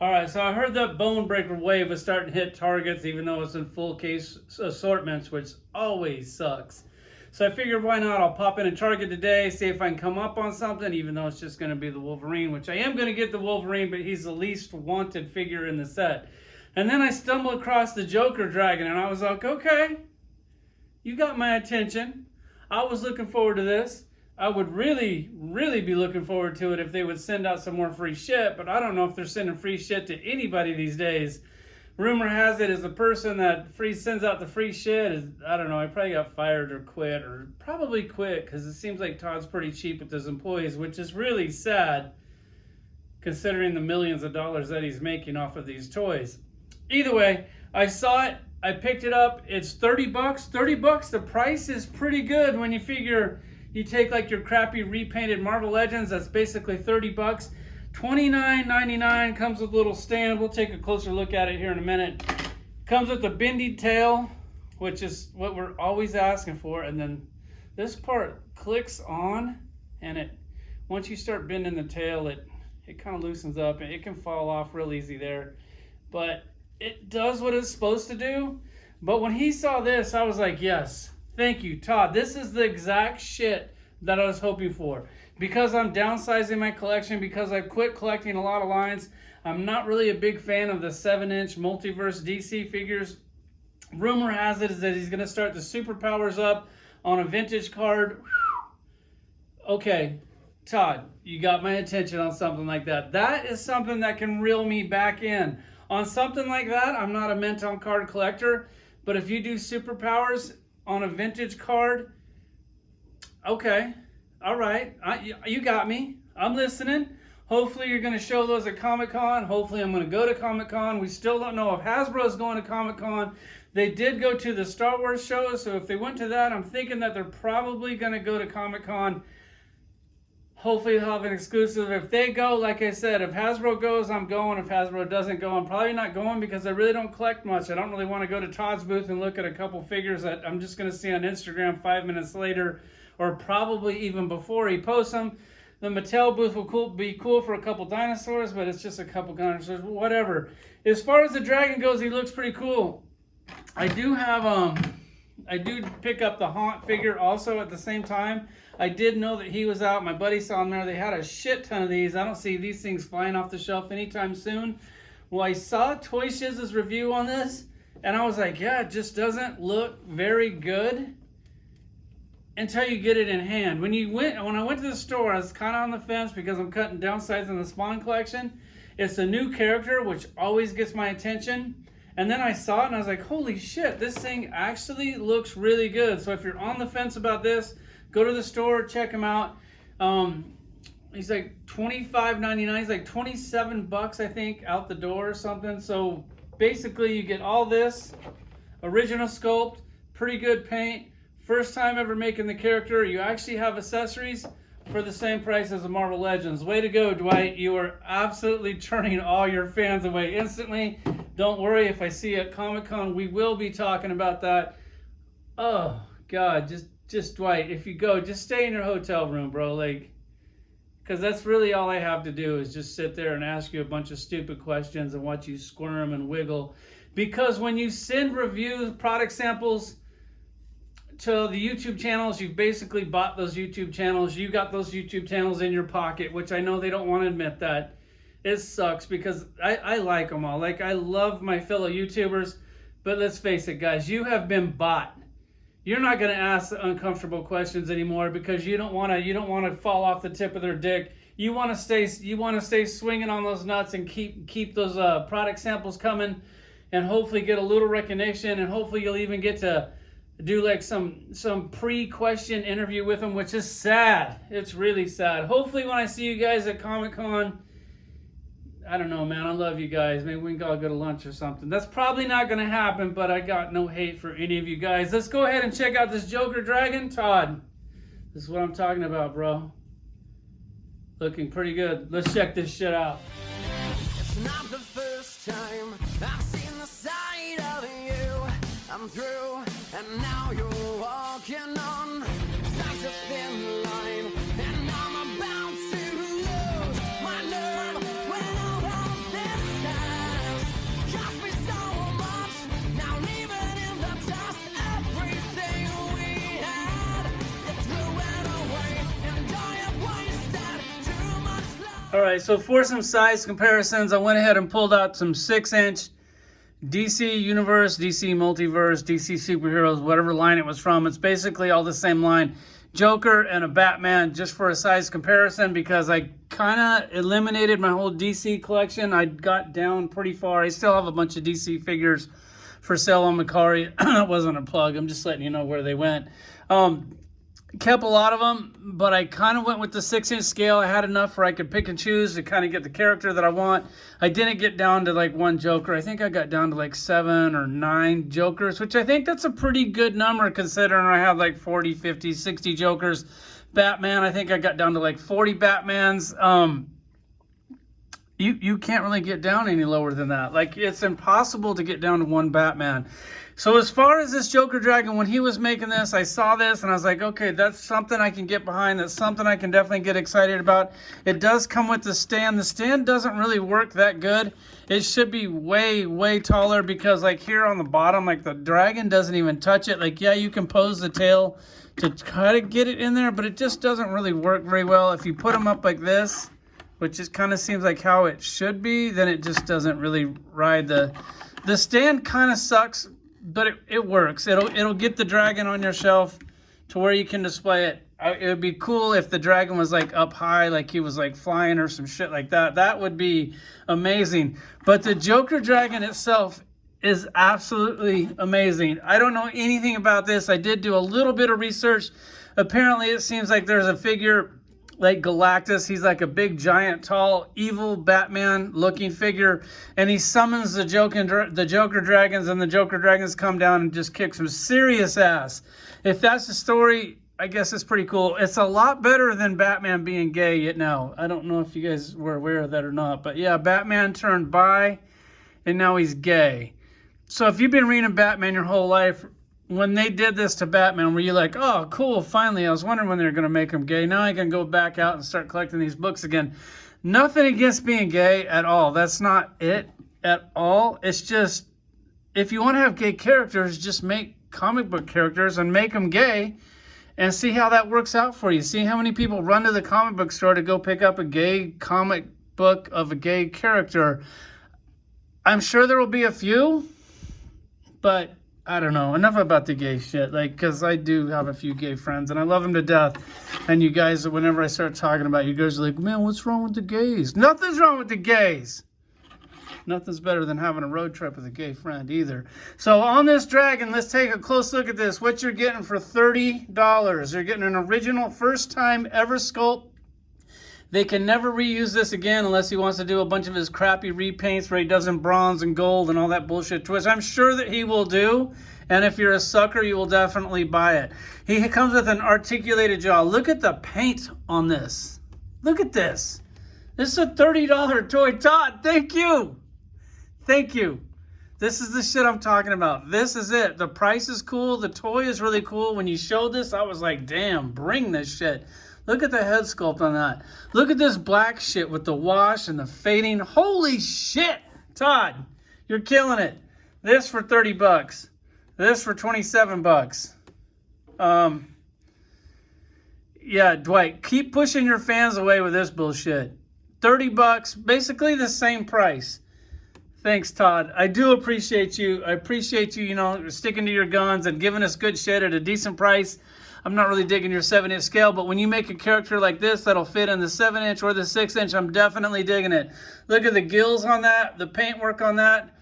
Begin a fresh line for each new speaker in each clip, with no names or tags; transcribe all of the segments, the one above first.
All right, so I heard that Bone Breaker wave was starting to hit targets, even though it's in full case assortments, which always sucks. So I figured, why not? I'll pop in a Target today, see if I can come up on something, even though it's just going to be the Wolverine, which I am going to get the Wolverine, but he's the least wanted figure in the set. And then I stumbled across the Joker Dragon, and I was like, okay, you got my attention. I was looking forward to this. I would really, really be looking forward to it if they would send out some more free shit, but I don't know if they're sending free shit to anybody these days. Rumor has it is the person that sends out the free shit is, I don't know, I probably got fired or quit, or probably quit, because it seems like Todd's pretty cheap with his employees, which is really sad considering the millions of dollars that he's making off of these toys. Either way, I saw it, I picked it up, it's 30 bucks. 30 bucks, the price is pretty good when you figure you take like your crappy repainted Marvel Legends, that's basically 30 bucks. $29.99 comes with a little stand. We'll take a closer look at it here in a minute. Comes with a Bendy Tail, which is what we're always asking for. And then this part clicks on, and once you start bending the tail, it kind of loosens up, and it can fall off real easy there. But it does what it's supposed to do. But when he saw this, I was like, yes. Thank you, Todd. This is the exact shit that I was hoping for. Because I'm downsizing my collection, because I've quit collecting a lot of lines, I'm not really a big fan of the 7-inch multiverse DC figures. Rumor has it is that he's going to start the superpowers up on a vintage card. Okay, Todd, you got my attention on something like that. That is something that can reel me back in. On something like that, I'm not a mint-on card collector, but if you do superpowers on a vintage card, okay, all right, you got me. I'm listening. Hopefully you're going to show those at Comic-Con. Hopefully I'm going to go to Comic-Con. We still don't know if Hasbro's going to Comic-Con. They did go to the Star Wars show, so if they went to that, I'm thinking that they're probably going to go to Comic-Con. Hopefully they'll have an exclusive. If they go, like I said, if Hasbro goes, I'm going. If Hasbro doesn't go, I'm probably not going because I really don't collect much. I don't really want to go to Todd's booth and look at a couple figures that I'm just going to see on Instagram 5 minutes later, or probably even before he posts them. The Mattel booth will be cool for a couple dinosaurs, but it's just a couple dinosaurs, whatever. As far as the dragon goes, he looks pretty cool. I do pick up the Haunt figure also at the same time. I did know that he was out. My buddy saw him there. They had a shit ton of these. I don't see these things flying off the shelf anytime soon. Well, I saw Toy Shiz's review on this, and I was like, yeah, it just doesn't look very good until you get it in hand. When I went to the store, I was kind of on the fence because I'm downsizing the Spawn collection. It's a new character, which always gets my attention. And then I saw it, and I was like, holy shit, this thing actually looks really good. So if you're on the fence about this, go to the store, check him out. He's like $25.99. He's like 27 bucks, I think, out the door or something. So basically, you get all this, original sculpt, pretty good paint, first time ever making the character. You actually have accessories for the same price as the Marvel Legends. Way to go, Dwight. You are absolutely turning all your fans away instantly. Don't worry, if I see you at Comic-Con, we will be talking about that. Oh, God, just Dwight, if you go, just stay in your hotel room, bro. Like, because that's really all I have to do is just sit there and ask you a bunch of stupid questions and watch you squirm and wiggle. Because when you send reviews, product samples to the YouTube channels, you've basically bought those YouTube channels. You got those YouTube channels in your pocket, which I know they don't want to admit that. It sucks because I like them all. Like, I love my fellow YouTubers, but let's face it, guys, you have been bought. You're not going to ask uncomfortable questions anymore because you don't want to fall off the tip of their dick. You want to stay swinging on those nuts and keep those product samples coming, and hopefully get a little recognition, and hopefully you'll even get to do like some pre-question interview with them, which is sad. It's really sad. Hopefully when I see you guys at Comic-Con, I don't know, man. I love you guys. Maybe we can all go to lunch or something. That's probably not going to happen, but I got no hate for any of you guys. Let's go ahead and check out this Joker Dragon. Todd, this is what I'm talking about, bro. Looking pretty good. Let's check this shit out.
It's not the first time I've seen the side of you. I'm through, and now you're walking on such a thin line, and I'm about to lose my nerve when all of this
All right, so for some size comparisons, I went ahead and pulled out some 6-inch DC Universe, DC Multiverse, DC Superheroes, whatever line it was from. It's basically all the same line. Joker and a Batman, just for a size comparison, because I kind of eliminated my whole DC collection. I got down pretty far. I still have a bunch of DC figures for sale on Macari. That wasn't a plug. I'm just letting you know where they went. Kept a lot of them, but I kind of went with the 6-inch scale. I had enough where I could pick and choose to kind of get the character that I want. I didn't get down to like one Joker. I think I got down to like 7 or 9 Jokers, which I think that's a pretty good number considering I had like 40, 50, 60 Jokers. Batman, I think I got down to like 40 Batmans. You can't really get down any lower than that. Like, it's impossible to get down to one Batman. So as far as this Joker Dragon, when he was making this, I saw this and I was like, okay, that's something I can get behind. That's something I can definitely get excited about. It does come with the stand. The stand doesn't really work that good. It should be way, way taller because like here on the bottom, like the dragon doesn't even touch it. Like, yeah, you can pose the tail to try to get it in there, but it just doesn't really work very well. If you put them up like this, which just kind of seems like how it should be, then it just doesn't really ride. The stand kind of sucks, but it works. It'll get the dragon on your shelf to where you can display it. It would be cool if the dragon was like up high, like he was like flying or some shit like that. That would be amazing. But the Joker Dragon itself is absolutely amazing. I don't know anything about this. I did do a little bit of research. Apparently it seems like there's a figure like Galactus. He's like a big, giant, tall, evil Batman looking figure, and he summons the Joker Dragons, and the Joker Dragons come down and just kick some serious ass. If that's the story, I guess it's pretty cool. It's a lot better than Batman being gay yet now. I don't know if you guys were aware of that or not, but yeah, Batman turned bi and now he's gay. So if you've been reading Batman your whole life, when they did this to Batman, were you like, oh, cool, finally, I was wondering when they were going to make him gay. Now I can go back out and start collecting these books again. Nothing against being gay at all. That's not it at all. It's just, if you want to have gay characters, just make comic book characters and make them gay and see how that works out for you. See how many people run to the comic book store to go pick up a gay comic book of a gay character. I'm sure there will be a few, but I don't know. Enough about the gay shit. Like, because I do have a few gay friends and I love them to death. And you guys, whenever I start talking about it, you guys are like, man, what's wrong with the gays? Nothing's wrong with the gays. Nothing's better than having a road trip with a gay friend either. So on this dragon, let's take a close look at this. What you're getting for $30. You're getting an original first time ever sculpt. They can never reuse this again unless he wants to do a bunch of his crappy repaints where he does in bronze and gold and all that bullshit twist. I'm sure that he will do. And if you're a sucker, you will definitely buy it. He comes with an articulated jaw. Look at the paint on this. Look at this. This is a $30 toy. Todd, thank you. Thank you. This is the shit I'm talking about. This is it. The price is cool. The toy is really cool. When you showed this, I was like, damn, bring this shit. Look at the head sculpt on that. Look at this black shit with the wash and the fading. Holy shit, Todd, you're killing it. This for 30 bucks. This for 27 bucks. Yeah, Dwight, keep pushing your fans away with this bullshit. 30 bucks, basically the same price. Thanks, Todd. I do appreciate you. I appreciate you, sticking to your guns and giving us good shit at a decent price. I'm not really digging your 7-inch scale, but when you make a character like this that'll fit in the 7-inch or the 6-inch, I'm definitely digging it. Look at the gills on that, the paintwork on that.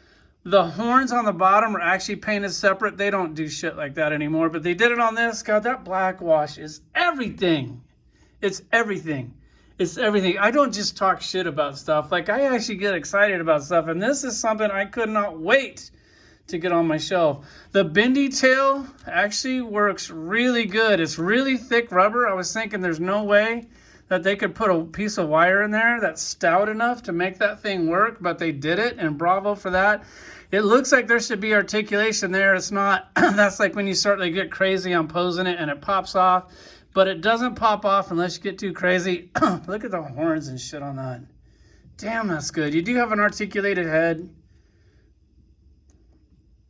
The horns on the bottom are actually painted separate. They don't do shit like that anymore, but they did it on this. God, that black wash is everything. It's everything. It's everything. I don't just talk shit about stuff. Like, I actually get excited about stuff, and this is something I could not wait to get on my shelf. The Bendy Tail actually works really good. It's really thick rubber. I was thinking there's no way that they could put a piece of wire in there that's stout enough to make that thing work, but they did it, and bravo for that. It looks like there should be articulation there. It's not. That's like when you start to get crazy on posing it and it pops off, but it doesn't pop off unless you get too crazy. Look at the horns and shit on that. Damn, that's good. You do have an articulated head.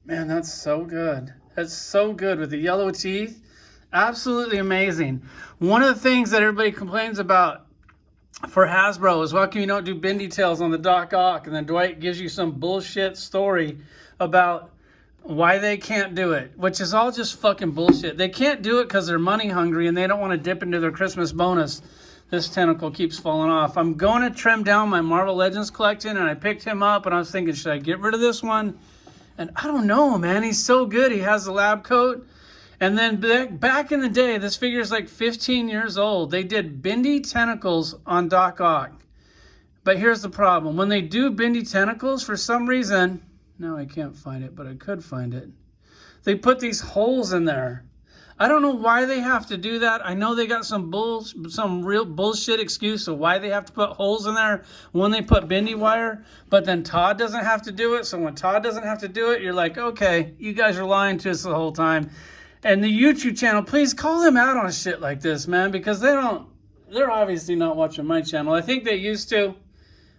Man, that's so good. That's so good with the yellow teeth. Absolutely amazing. One of the things that everybody complains about for Hasbro is, how come you don't do Bendy Tails on the Doc Ock? And then Dwight gives you some bullshit story about why they can't do it, which is all just fucking bullshit. They can't do it because they're money hungry and they don't want to dip into their Christmas bonus. This tentacle keeps falling off. I'm going to trim down my Marvel Legends collection, and I picked him up, and I was thinking, should I get rid of this one? And I don't know, man. He's so good. He has the lab coat. And then back in the day, this figure is like 15 years old. They did Bendy Tentacles on Doc Ock. But here's the problem. When they do Bendy Tentacles, for some reason, now I can't find it, but I could find it. They put these holes in there. I don't know why they have to do that. I know they got some real bullshit excuse of why they have to put holes in there when they put bendy wire, but then Todd doesn't have to do it. So when Todd doesn't have to do it, you're like, okay, you guys are lying to us the whole time. And the YouTube channel, please call them out on shit like this, man, because they're obviously not watching my channel. I think they used to.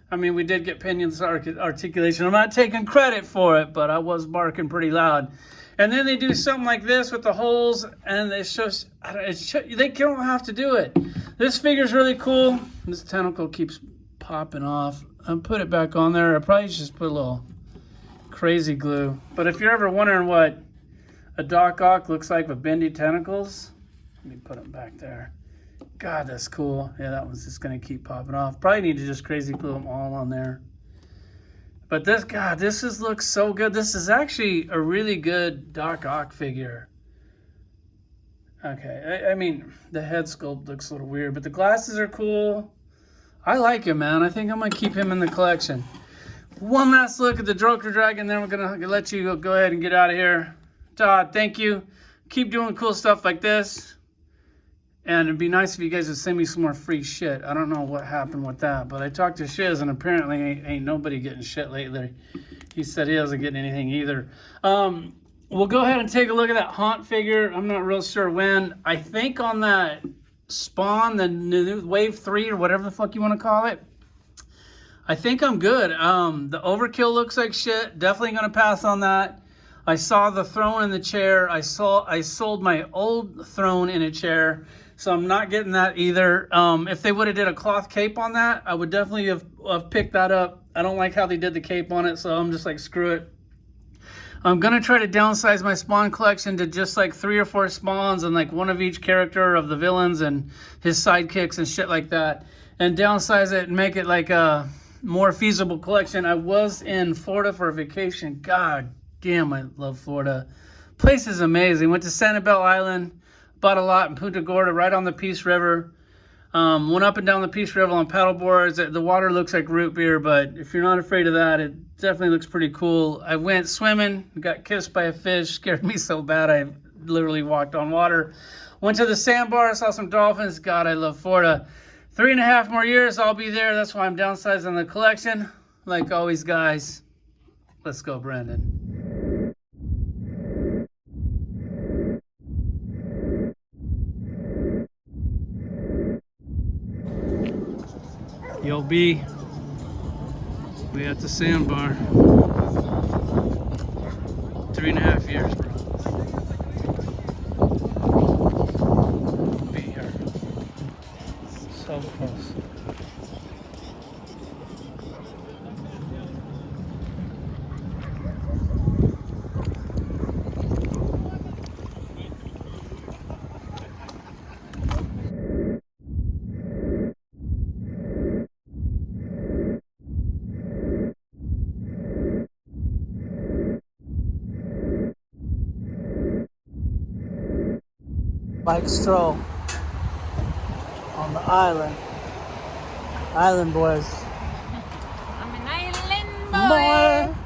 I mean, we did get Pinion's articulation. I'm not taking credit for it, but I was barking pretty loud. And then they do something like this with the holes, and they they don't have to do it. This figure's really cool. This tentacle keeps popping off. I'll put it back on there. I probably should just put a little crazy glue. But if you're ever wondering what a Doc Ock looks like with bendy tentacles, let me put them back there. God, that's cool. Yeah, that one's just going to keep popping off. Probably need to just crazy glue them all on there. But this looks so good. This is actually a really good Doc Ock figure. Okay, I mean, the head sculpt looks a little weird, but the glasses are cool. I like him, man. I think I'm going to keep him in the collection. One last look at the Joker Dragon, then we're going to let you go ahead and get out of here. Todd, thank you. Keep doing cool stuff like this. And it'd be nice if you guys would send me some more free shit. I don't know what happened with that, but I talked to Shiz, and apparently ain't nobody getting shit lately. He said he doesn't get anything either. We'll go ahead and take a look at that Haunt figure. I'm not real sure when. I think on that Spawn, the new Wave 3 or whatever the fuck you want to call it, I think I'm good. The Overkill looks like shit. Definitely going to pass on that. I saw the throne in the chair. I sold my old throne in a chair. So I'm not getting that either. If they would have did a cloth cape on that, I would definitely have picked that up. I don't like how they did the cape on it, so I'm just like, screw it. I'm going to try to downsize my Spawn collection to just like 3 or 4 Spawns and like one of each character of the villains and his sidekicks and shit like that. And downsize it and make it like a more feasible collection. I was in Florida for a vacation. God damn, I love Florida. Place is amazing. Went to Sanibel Island. Bought a lot in Punta Gorda, right on the Peace River. Went up and down the Peace River on paddle boards. The water looks like root beer, but if you're not afraid of that, it definitely looks pretty cool. I went swimming, got kissed by a fish, scared me so bad I literally walked on water. Went to the sandbar, saw some dolphins. God, I love Florida. 3.5 more years, I'll be there. That's why I'm downsizing the collection. Like always, guys, let's go, Brandon. Yo, B, we at the sandbar. 3.5 years, bro. Be here. So close. Mike Stroll on the island. Island boys.
I'm an island boy.